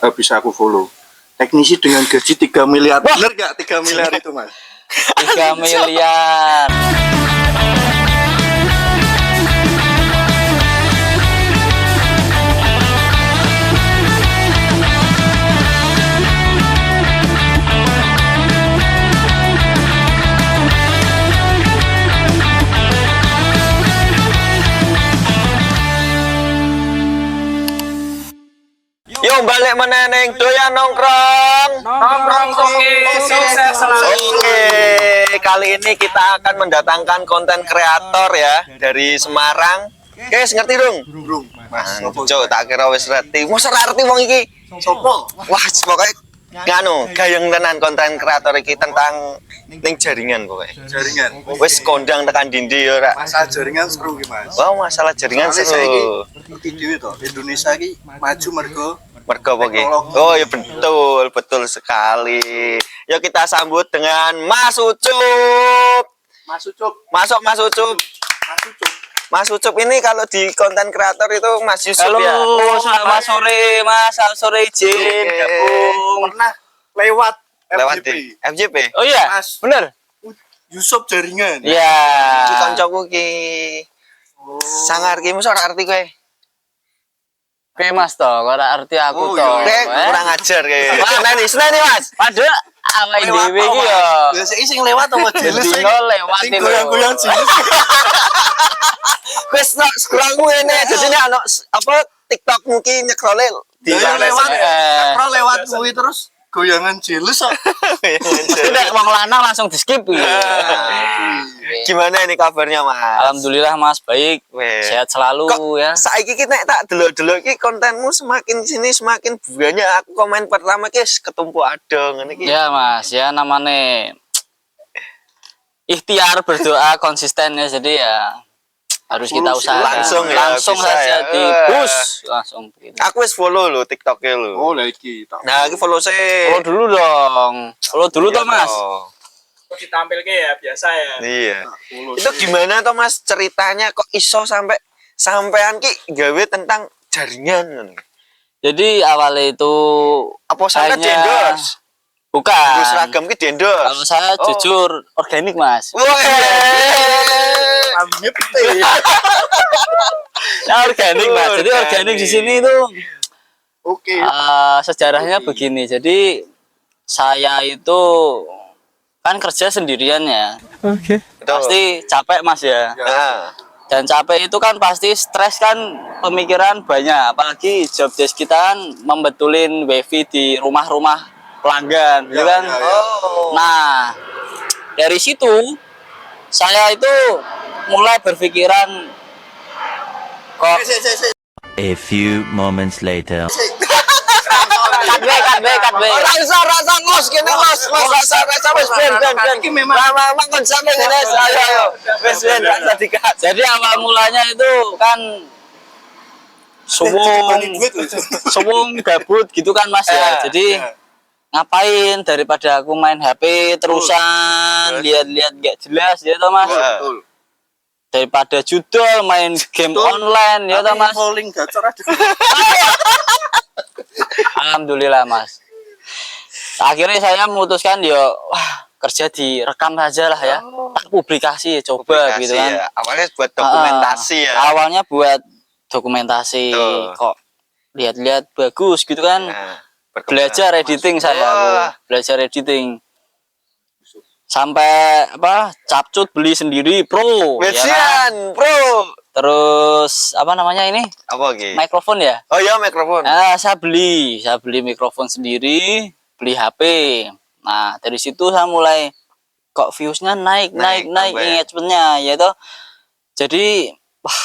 bisa aku follow. Teknisi dengan gaji 3 miliar. Bener gak 3 miliar itu, Mas? 3 miliar. Yo balik meneneng doyan nongkrong. Sukses selalu. Oke, kali ini kita akan mendatangkan konten kreator ya dari Semarang. Guys, ngerti dong? Burung, Mas. Cok, tak kira wis ngerti. Mosok ora ngerti wong iki. Sopo? Wah, pokoknya nganu, gayeng tenan konten kreator iki tentang ning jaringan pokoknya. Jaringan. Wis kondang tekan dindi ya ora. Masalah jaringan seru ki, Mas. Wah, masalah jaringan Soalnya saya seru. iki dhewe to, Indonesia iki maju mergo Mergo apa ki? Oh ya betul sekali. Yuk kita sambut dengan Mas Ucup. Mas Ucup. Masuk Mas Ucup. Mas Ucup. Mas Ucup ini kalau di konten kreator itu Mas Yusuf Halo, ya. selamat sore Mas. Selamat sore izin gabung. Pernah lewat Lewat FJP. di FJP. Oh iya, Mas. bener. Yusuf jaringan. Iya. Ki kancaku ki. Sangar ki mosok ora arti kowe. Oke Mas toh, ora arti Oh, aku toh. iya, Kowe kurang ajar kowe. Seneni Mas. Padahal awake Lewat dhewe to, iki Mas. ya. Biasa sing lewat apa jelas sing Dino lewatin lho. goyang-goyang jelas. Wis nak scrollmu ini jadi nek ana apa TikTokmu ki nyekrole di Dia lewat, Eh. Pro lewat kuwi terus goyangan jelas kok. Mesti nek wong lanang langsung di-skip iki. Gimana ini kabarnya Mas? Alhamdulillah Mas baik. Weh. Sehat selalu Kok ya. saiki ki nek tak delok-delok ki kontenmu semakin sini semakin banyak. Aku komen pertama ki ketumpuk adong ngene ki. Ya Mas, ya namanya ikhtiar berdoa konsisten ya, jadi ya harus kita usahakan. Langsung ya, bisa saja ya. di push langsung begitu. Aku wis follow lo TikToknya lo. Oh, lah iki tak. Nah, iki follow Follow dulu dong. Follow dulu toh Mas. Kok ditampilke ya biasa ya. Iya. Follow Itu sih. gimana toh Mas ceritanya kok iso sampean ki gawe tentang jaringan ngono. Jadi awalnya itu Apa sampe hanya- di-endorse? bukan. Terus seragam ki di-endorse. Kalau saya Oh. jujur organik Mas. Kambingnya putih. Ya, organik Mas. Jadi organik di sini itu Oke. sejarahnya begini. Jadi saya itu kan kerja sendirian ya. Betul. Pasti capek Mas ya. Nah, Dan capek itu kan pasti stres kan, pemikiran banyak. Apalagi job desk kita kan membetulin wifi di rumah-rumah pelanggan, gitu kan. ya. oh. Nah, dari situ saya itu mulai berpikiran kok A few moments later. kat be. Ora iso rasa ngos kene Mas. Mas rasa wis ben. Iki memang Lama konsepnya ngene ayo. Wis ben rasa dikat. Jadi awal mulanya itu kan suwung gabut gitu kan Mas ya. Jadi ngapain daripada aku main HP terusan lihat-lihat gak jelas ya toh Mas. betul. Daripada judul main game online ya toh Mas. Rolling gacor aja. Alhamdulillah Mas. Akhirnya saya memutuskan yo wah kerja direkam saja lah ya. Tak publikasi ya coba gitu kan. Ya. Awalnya buat dokumentasi ya. Awalnya buat dokumentasi. Tuh. Kok lihat-lihat bagus gitu kan. Nah, Belajar editing saya. Wah. Belajar editing. Sampai apa? Capcut beli sendiri pro. Ya kan? Wesian, Bro. Terus apa namanya ini? Apa lagi? Mikrofon ya? Oh iya mikrofon. Saya beli mikrofon sendiri, beli HP. Nah, dari situ saya mulai kok viewsnya naik Naik, tambah ya. engagementnya ya toh. Jadi wah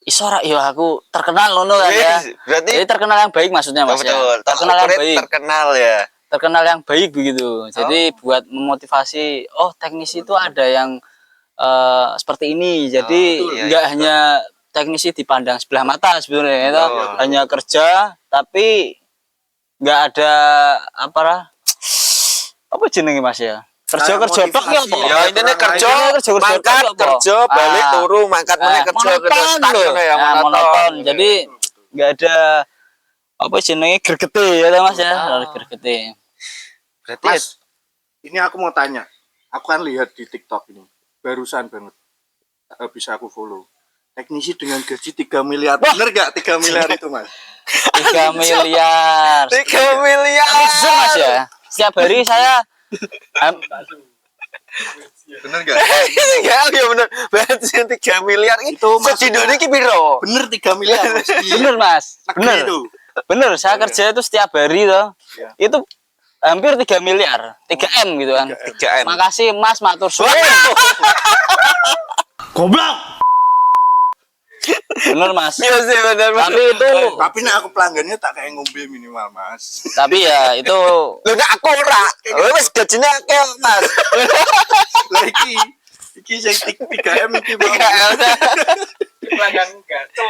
iso ra yo aku terkenal ngono kan ya. Berarti Jadi terkenal yang baik maksudnya Mas ya. betul. Terkenal yang Corporate baik. terkenal ya. Terkenal yang baik begitu. Jadi buat memotivasi oh teknisi itu ada yang seperti ini. Jadi iya, enggak iya, hanya teknisi dipandang sebelah mata sebenarnya itu Betul. hanya kerja tapi nggak ada apa jenenge Mas ya kerja tok ya apa Ya intinya kerja, kerja mangkat, tok apa? kerja, balik Ah. turu, mangkat meneh kerja, kerja monoton stuck loh. ngono ya, Nah, monoton jadi nggak ada apa jenenge gregete ya ta, Mas ya. Gregete. Berarti Mas, ini aku mau tanya. Aku kan lihat di TikTok ini. Barusan banget. Bisa aku follow. Teknisi dengan gaji 3 miliar. Bener gak 3 miliar itu, Mas? 3 miliar. 3 miliar. Jujur, Mas ya. Setiap hari saya Bener gak? Ya bener. Berarti 3 miliar Itu masuk- sedino iki piro? Bener 3 miliar, Mas. bener, Mas. Negeri Bener. itu. Bener, saya kerja itu setiap hari tuh. Iya. Itu hampir 3 miliar, 3 M gitu kan. 3 M. Makasih Mas, matur suwun. Goblok. Bener, Mas. Iya sih bener. Tapi itu Tapi nek aku pelanggannya tak kayak ngombe minimal, Mas. tapi ya itu Lho nek aku ora. Wis gajine akeh, Mas. Lah iki sing 3M iki mau. 3 M. pelanggan gaco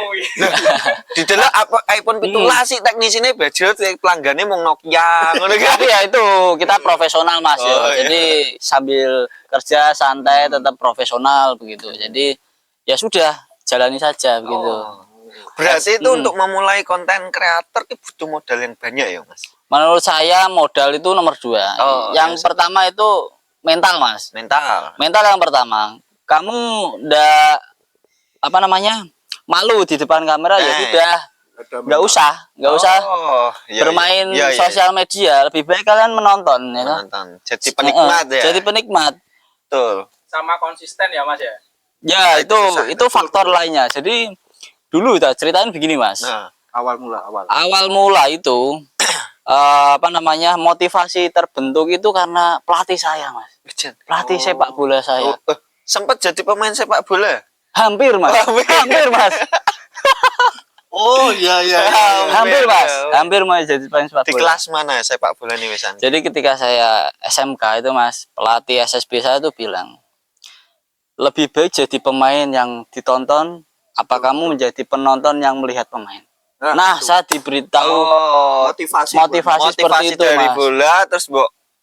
Didelok apa iPhone 17 sih teknisine budget pelanggannya mau Nokia ngono kan. tapi ya itu kita profesional, Mas ya. Oh, iya. Jadi sambil kerja santai tetap profesional begitu. Jadi ya sudah jalani saja begitu. Berarti itu untuk memulai konten kreator itu butuh modal yang banyak ya, Mas. Menurut saya modal itu nomor 2. Oh, Yang iya. pertama itu mental, Mas. Mental. Mental yang pertama. Kamu udah apa namanya? Malu di depan kamera ya sudah. Nggak usah Oh, iya, bermain iya, iya, sosial media. Lebih baik kalian menonton ya kan? Menonton. Jadi penikmat ya. Jadi penikmat. Betul. sama konsisten ya Mas ya. Ya, itu faktor lainnya. Jadi dulu kita ceritain begini, Mas. Nah, awal mula. Awal mula itu apa namanya? Motivasi terbentuk itu karena pelatih saya, Mas. Jen. Pelatih sepak bola saya. Sempat jadi pemain sepak bola. Hampir, Mas. Hampir, Mas. Oh iya. Hampir, Mas. Hampir mau jadi pemain sepak Di bola. kelas mana sepak bola nih Wisan? Jadi ketika saya SMK itu, Mas, pelatih SSB saya itu bilang, lebih baik jadi pemain yang ditonton, apa kamu menjadi penonton yang melihat pemain. Nah, itu. saya diberitahu Oh, motivasi seperti itu, dari Mas. bola terus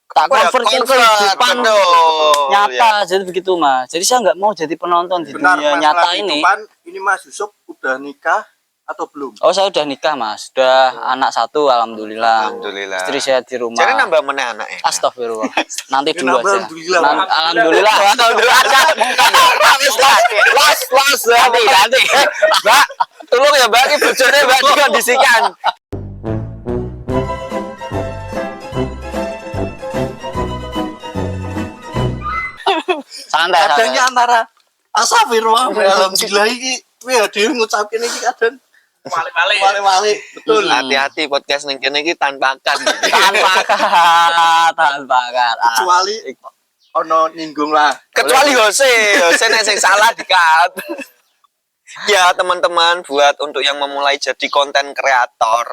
Tak apa ya, convert ke convert, kehidupan betul, nyata, jadi begitu, Mas. Jadi saya nggak mau jadi penonton di benar dunia masalah nyata ini. kehidupan. Ini Mas Yusuf udah nikah atau belum? Oh, saya udah nikah, Mas. Sudah anak 1, alhamdulillah. Alhamdulillah. Istri saya di rumah. Jadi nambah mana anaknya? Astagfirullah. Nanti Ini dulu nambah aja. alhamdulillah, Alhamdulillah. Alhamdulillah. Ganti. Mbak, tolong ya Mbak, ini bojone Mbak dikondisikan. Santai, Kadangnya santai. antara astagfirullah alhamdulillah iki kowe dhewe ngucapin iki kadang Balik-balik. wale-wale. Betul. Hati-hati podcast ning kene iki tanpa kan. Tanpa kat. Kecuali ono nyinggung lah. Kecuali Jose nek sing salah di-cut. Ya teman-teman, buat untuk yang memulai jadi konten kreator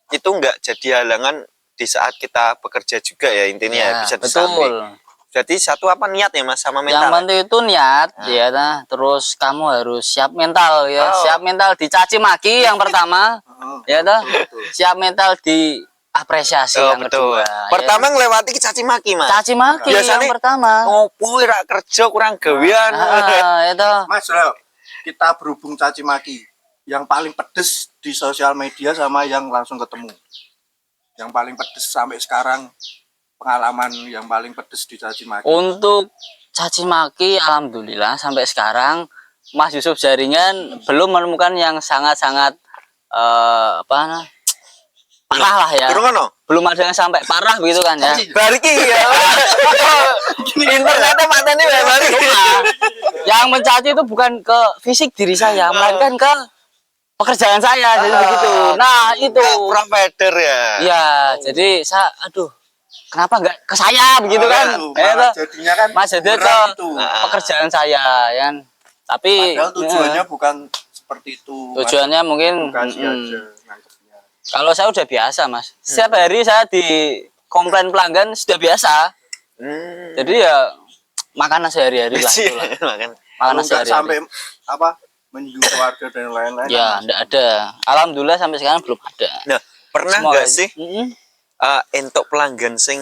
itu enggak jadi halangan di saat kita bekerja juga ya intinya ya, bisa disamping. betul. Jadi satu apa niat ya Mas sama Yang mental. penting itu niat, ya. Nah, terus kamu harus siap mental ya. Oh. Siap mental dicaci maki yang pertama, Oh, ya toh. betul. Siap mental diapresiasi Oh, yang betul. kedua. ya. Pertama ngelewati caci maki Mas. Caci maki Biasanya, yang pertama. Ngopo ora kerja kurang gawean. Itu. Mas, Rel, kita berhubung caci maki. Yang paling pedes di sosial media sama yang langsung ketemu. Yang paling pedes sampai sekarang pengalaman yang paling pedes di caci maki. Untuk caci maki, alhamdulillah sampai sekarang Mas Yusuf Jaringan belum menemukan yang sangat-sangat parah lah ya. Durung ono? Belum ada yang sampai parah begitu kan ya. Bariki ya. Internetnya matanya ya bariki. Nah, yang mencaci itu bukan ke fisik diri saya, melainkan ke pekerjaan saya, jadi begitu. Nah, itu. Provider ya. Ya, jadi saya aduh, kenapa enggak ke saya begitu kan? Itu, Ya, malah toh. jadinya kan Mas jadi ke berat itu. pekerjaan saya kan. Tapi Padahal tujuannya bukan seperti itu. tujuannya mungkin edukasi aja nangkepnya. kalau saya udah biasa, Mas. Setiap hari saya di komplain pelanggan sudah biasa. Jadi ya makanan sehari-hari lah itulah. Makan. Makanan Kalau nggak sehari-hari. sampai apa menyinggung keluarga dan lain-lain. Ya, kan, enggak ada. Alhamdulillah sampai sekarang belum ada. Nah, pernah Semua- nggak sih Mm-mm. entuk pelanggan sing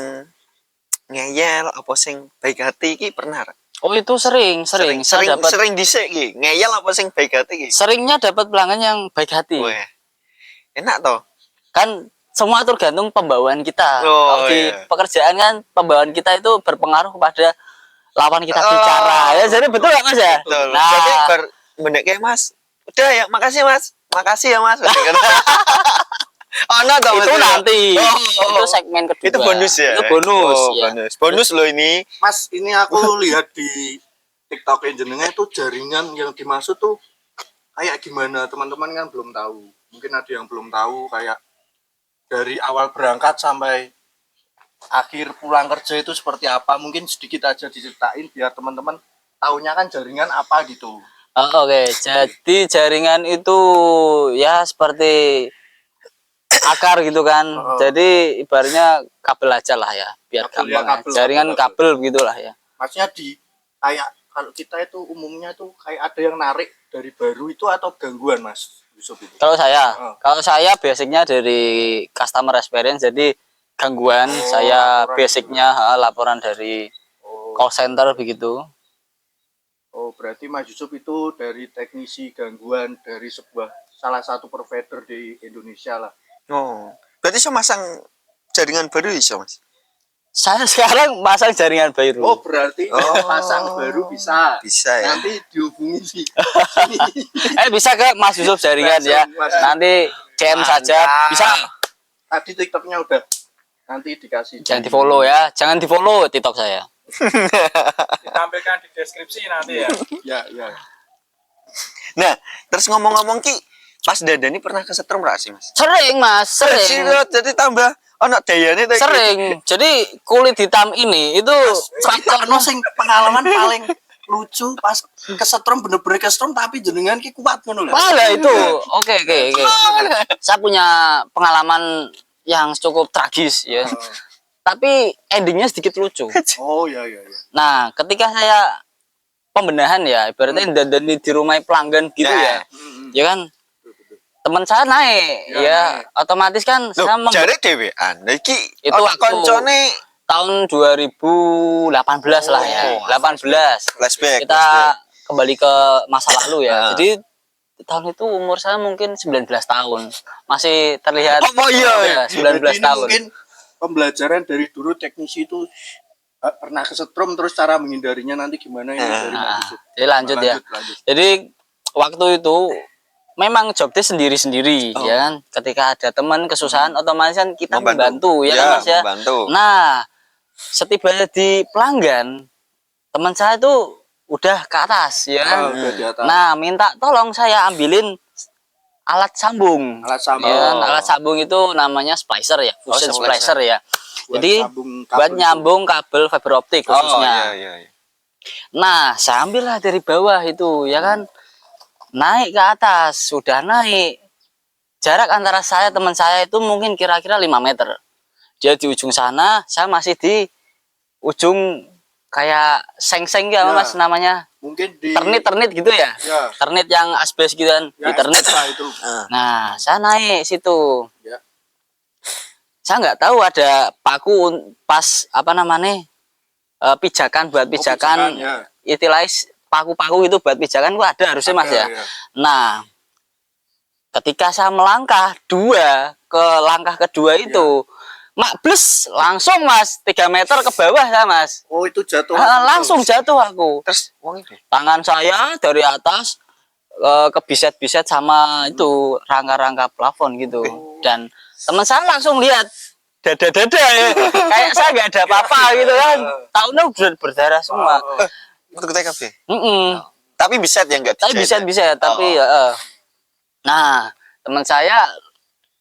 ngeyel apa sing baik hati iki pernah? Ra? Oh, itu sering. Saya dapat sering dhisik iki. Ngeyel apa sing baik hati iki? seringnya dapat pelanggan yang baik hati. Weh. Enak toh? kan semua tergantung pembawaan kita. Oh, Kalau di iya. pekerjaan kan pembawaan kita itu berpengaruh kepada lawan kita Oh, bicara. Ya, jadi betul nggak Mas ya? Betul. Nah, Jadi kayak Mas. Udah ya, makasih Mas. Makasih ya Mas. Oh, no, toh, itu Mas? nanti. Oh, Itu segmen kedua. itu bonus ya? Itu bonus. Oh, Ya. bonus. Bonus loh ini. Mas, ini aku lihat di TikTok jenengnya itu jaringan yang dimaksud tuh kayak gimana? Teman-teman kan belum tahu. Mungkin ada yang belum tahu kayak dari awal berangkat sampai akhir pulang kerja itu seperti apa. Mungkin sedikit aja diceritain biar teman-teman tahunya kan jaringan apa gitu. Oh, oke, jadi jaringan itu ya seperti akar gitu kan. Oh. Jadi ibaratnya kabel aja lah ya, biar Kabel, ya, gampang. kabel, Jaringan kabel. kabel gitulah ya. Maksudnya di kayak kalau kita itu umumnya tuh kayak ada yang narik dari baru itu atau gangguan Mas Yusuf itu? Kalau Oh. saya basicnya dari customer experience, jadi gangguan Oh, saya laporan basicnya laporan dari Oh, call center begitu. oh berarti Mas Yusuf itu dari teknisi gangguan dari sebuah salah satu provider di Indonesia lah. Oh. Berarti saya masang jaringan baru iso, Mas. Saya sekarang masang jaringan baru. Oh berarti Oh. pasang baru bisa. Bisa ya. Nanti dihubungi sih. Bisa ke Mas Yusuf jaringan ya. Langsung, Mas. Nanti DM saja. Mantap. Bisa. Tadi TikToknya udah nanti dikasih. Jangan di follow ya. Jangan di follow TikTok saya. Ditampilkan di deskripsi nanti ya. Ya ya. Nah, terus ngomong-ngomong Ki, pas Dandani pernah kesetrum nggak sih, Mas? Sering Mas, sering. Jadi tambah ono dayane ta, Ki? Sering. Jadi kulit hitam ini itu Faktor sing pengalaman paling lucu pas kesetrum bener-bener kesetrum tapi jenengan ki kuat ngono lho. Malah itu. Oke. Saya punya pengalaman yang cukup tragis ya. Tapi endingnya sedikit lucu. Oh ya ya ya. Nah, ketika saya pembenahan ya, ibaratnya dandani di rumah pelanggan gitu ya. Ya kan? Teman saya naik, Ya, ya naik. otomatis kan Loh, saya jare dhewean. Nah, iki Itu ono waktu- koncone tahun 2018 lah ya. Oh, 18. flashback. Kita kembali ke masa lalu ya. Nah. Jadi tahun itu umur saya mungkin 19 tahun. Masih terlihat Oh, iya. 19 Jadi ini tahun. mungkin pembelajaran dari dulu teknisi itu pernah kesetrum terus cara menghindarinya nanti gimana ini dari Mas Nah, Yusuf. jadi lanjut ya. Lanjut. Jadi waktu itu memang job desk sendiri-sendiri Oh. ya kan. Ketika ada teman kesusahan otomatis kan kita membantu ya, kan Mas ya. Membantu. Nah, setibanya di pelanggan teman saya itu udah ke atas ya kan. Udah di atas. Nah, minta tolong saya ambilin alat sambung. Alat sambung. Ya kan? Oh. Alat sambung itu namanya splicer ya, fusion splicer. splicer ya. Buat Jadi sambung kabel buat itu. nyambung kabel fiber optik Oh, khususnya. iya. Nah, saya ambil lah dari bawah itu, ya kan. Naik ke atas, sudah naik. Jarak antara saya teman saya itu mungkin kira-kira 5 meter. Dia di ujung sana, saya masih di ujung kayak seng-seng ya, Ya. Mas namanya. Mungkin di Ternit gitu ya. Ya. Ternit yang asbes gitu kan, Ya, di ternit. lah itu. Nah, saya naik situ. Ya. Saya nggak tahu ada paku pas apa namanya pijakan buat pijakan. pijakan, ya. Istilahnya paku-paku itu buat pijakan gua ada harusnya Mas ya. Ya. Nah, ketika saya melangkah ke langkah kedua itu, mak blus langsung Mas 3 meter ke bawah saya Mas. Oh itu jatuh. Langsung jatuh aku. Terus wong iki. Tangan saya dari atas kebiset-biset sama itu rangka-rangka plafon gitu. Dan teman saya langsung lihat dada-dada ya. Kayak saya nggak ada apa-apa gitu kan. Tahunnya udah berdarah semua. Untuk TKB. Mm-mm. Tapi bisa ya enggak Tapi bisa tapi nah, teman saya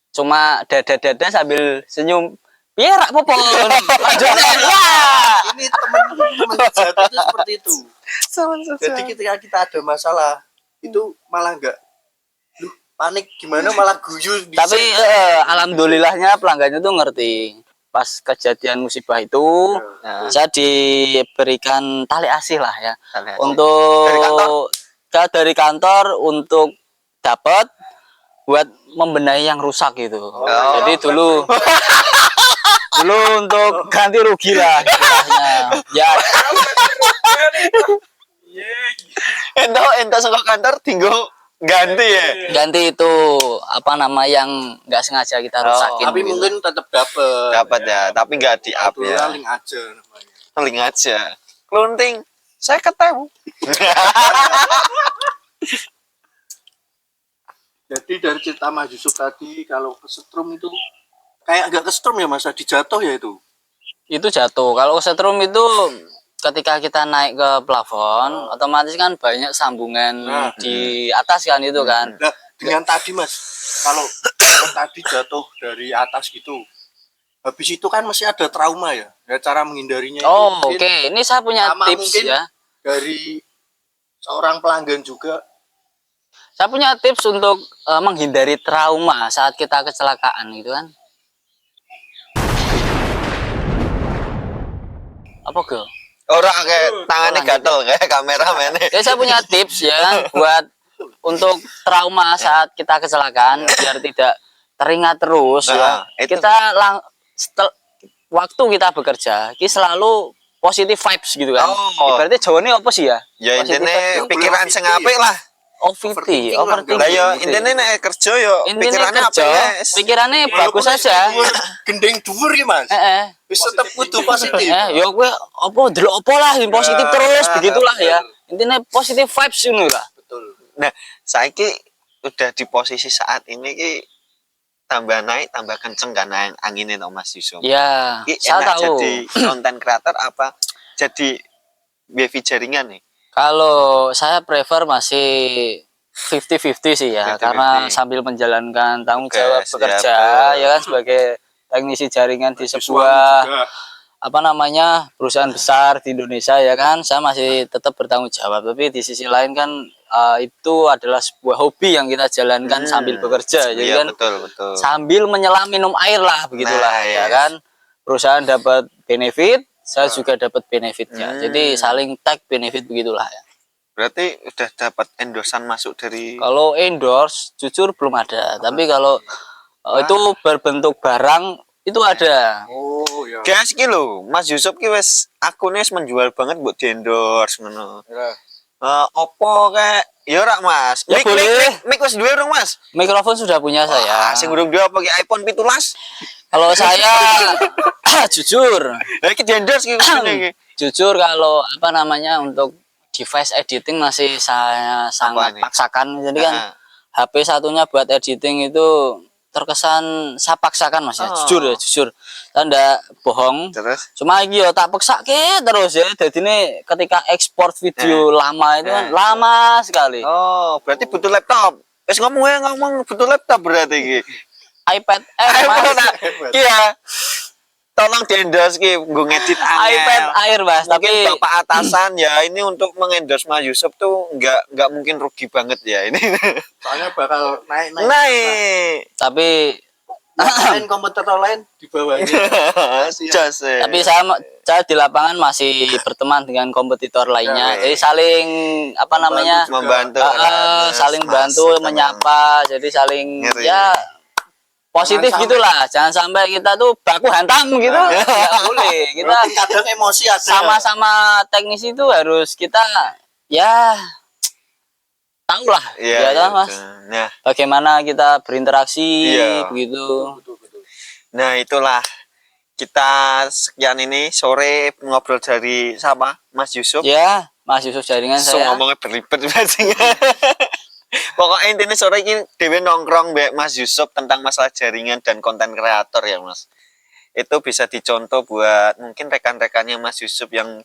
cuma dada-dada sambil senyum. Biar rak popon. Lanjutnya. Wah. Ini teman-teman jatuh itu seperti itu. Jadi ketika kita ada masalah itu malah enggak panik gimana malah guyu bisa. Tapi alhamdulillahnya pelanggannya tuh ngerti. Pas kejadian musibah itu, Nah, saya diberikan tali asih lah ya. Tali asih. Untuk dari kantor untuk dapat buat membenahi yang rusak gitu. Jadi dulu untuk ganti rugi lah istilahnya. Ya, Iya. ento saka kantor tinggal Ganti ya. Ganti itu apa nama yang nggak sengaja kita rusakin. Tapi gitu. mungkin tetap dapat. Dapat ya, tapi nggak di up ya. Link aja namanya. Link aja. Klunting. Saya ketemu. Jadi dari cerita Mas Yusuf tadi kalau kesetrum itu kayak agak kesetrum ya Mas, dijatuh ya itu. Itu jatuh. Kalau setrum itu ketika kita naik ke plafon, otomatis kan banyak sambungan di atas kan itu kan. Nah, dengan tadi Mas, kalau tadi jatuh dari atas gitu, habis itu kan masih ada trauma ya. Ya cara menghindarinya itu Oh, mungkin oke. Ini saya punya sama tips mungkin ya. dari seorang pelanggan juga. Saya punya tips untuk menghindari trauma saat kita kecelakaan gitu kan. Apa gue? Orang kayak tangannya Orang gatel kayak kameramen. Ya saya punya tips ya kan, buat untuk trauma saat kita kecelakaan biar tidak teringat terus ya. Nah, itu. Kita waktu kita bekerja, kita selalu positive vibes gitu kan. Oh. Ibaratnya jawabannya apa sih ya? Ya Positive intinya vibes itu pikiran sing apik lah. overthinking, Lah ya gitu. intinya nek kerja yo Intinya pikirannya kerja, apik. pikirannya bagus saja. Gendeng dhuwur ya Mas. Wis tetep kudu positif. Ya gue apa delok apa lah yang positif terus begitulah ya. Intinya positive vibes ini lah. Betul. Nah, saiki udah di posisi saat ini ki tambah naik tambah kenceng kan anginnya toh Mas Yusuf. Ya, Ki saya enak tahu. jadi konten kreator apa jadi wifi jaringan nih? Kalau saya prefer masih 50-50 sih ya, 50-50. karena sambil menjalankan tanggung jawab Tugas, bekerja ya, ya kan sebagai teknisi jaringan di Suami sebuah juga. apa namanya perusahaan besar di Indonesia ya kan, saya masih tetap bertanggung jawab. Tapi di sisi lain kan itu adalah sebuah hobi yang kita jalankan sambil bekerja, jadi Iya, kan betul. sambil menyelam minum air lah begitulah Nah, ya yes. kan. Perusahaan dapat benefit, saya juga dapat benefitnya. Jadi saling tag benefit begitulah ya. Berarti udah dapat endorsan masuk dari Kalau endorse jujur belum ada, tapi kalau itu berbentuk barang itu ada. Oh ya. Guys ki lho, Mas Yusuf ki wis akune wis menjual banget buat di endorse ngono. Ya. Opo kayak ya ora Mas. Ya boleh. Mik wis duwe rong Mas. Mikrofon sudah punya saya. Sing urung duwe apa ki iPhone 17. Kalau saya jujur, Lah iki di endorse ki kudune iki. jujur kalau apa namanya untuk device editing masih saya sangat nih? paksakan. Jadi kan HP satunya buat editing itu terkesan saya paksakan Mas ya. Jujur ya, jujur. Saya ndak bohong. Terus Cuma iki yo tak peksake terus ya. Jadi ini ketika ekspor video lama itu kan lama sekali. oh, berarti butuh laptop. Wis ngomong butuh laptop berarti iki. iPad Air Mas. Iya. Tolong di endorse ki nggo ngedit angel. iPad Air Mas, Mungkin tapi Bapak atasan ya ini untuk mengendorse Mas Yusuf tuh nggak mungkin rugi banget ya ini. Soalnya bakal naik. Naik. tapi Lain komputer lain di bawahnya. Jas. tapi saya di lapangan masih berteman dengan kompetitor lainnya. Ya, Jadi saling apa namanya? membantu. saling bantu menyapa, jadi saling Ngeri. ya positif Jangan gitulah. Jangan sampai kita tuh baku hantam gitu. Nggak boleh. Kita Kadang emosi ada. sama-sama teknisi itu harus kita ya tahu lah Iya, ya, Mas. betul. Nah, Bagaimana kita berinteraksi Iya. begitu. nah itulah kita sekian ini sore ngobrol dari siapa? Mas Yusuf. Ya, Mas Yusuf jaringan So saya. ngomongnya berlipat biasanya. Pokoknya intinya sore ini Dewi nongkrong mbak Mas Yusuf tentang masalah jaringan dan konten kreator ya Mas. Itu bisa dicontoh buat mungkin rekan-rekannya Mas Yusuf yang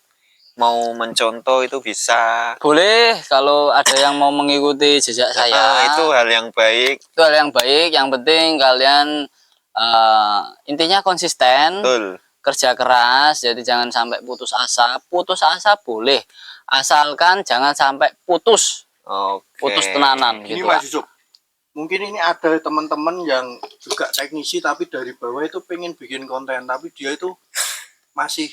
mau mencontoh itu bisa. Boleh kalau ada yang mau mengikuti jejak saya. Itu hal yang baik. Itu hal yang baik. Yang penting kalian intinya konsisten, Betul. kerja keras. Jadi jangan sampai putus asa. Putus asa boleh, asalkan jangan sampai putus. Oke. Putus tenanan Ini gitu. Mas Yusuf, mungkin ini ada teman-teman yang juga teknisi tapi dari bawah itu pengen bikin konten tapi dia itu masih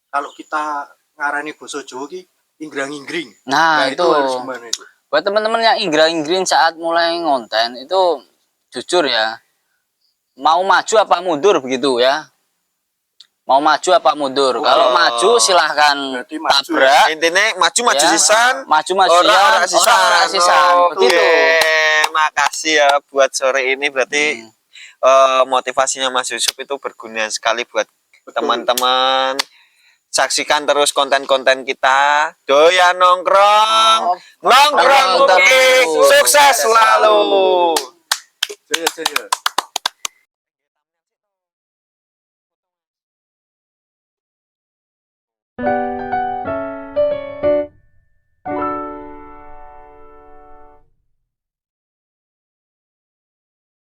kalau kita ngarani basa Jawa ki inggrang-inggring. Nah, itu itu harus gimana itu? buat teman-teman yang inggrang-inggring saat mulai ngonten itu jujur ya, mau maju apa mundur begitu ya. mau maju apa mundur. Kalau maju silahkan Berarti maju. tabrak. Intinya maju Ya, sisan, maju orang sisan. orang sisan. Begitu. Makasih ya buat sore ini berarti motivasinya Mas Yusuf itu berguna sekali buat teman-teman. Saksikan terus konten-konten kita. Doyan nongkrong, nongkrong Bukit, sukses selalu. Jaya jaya.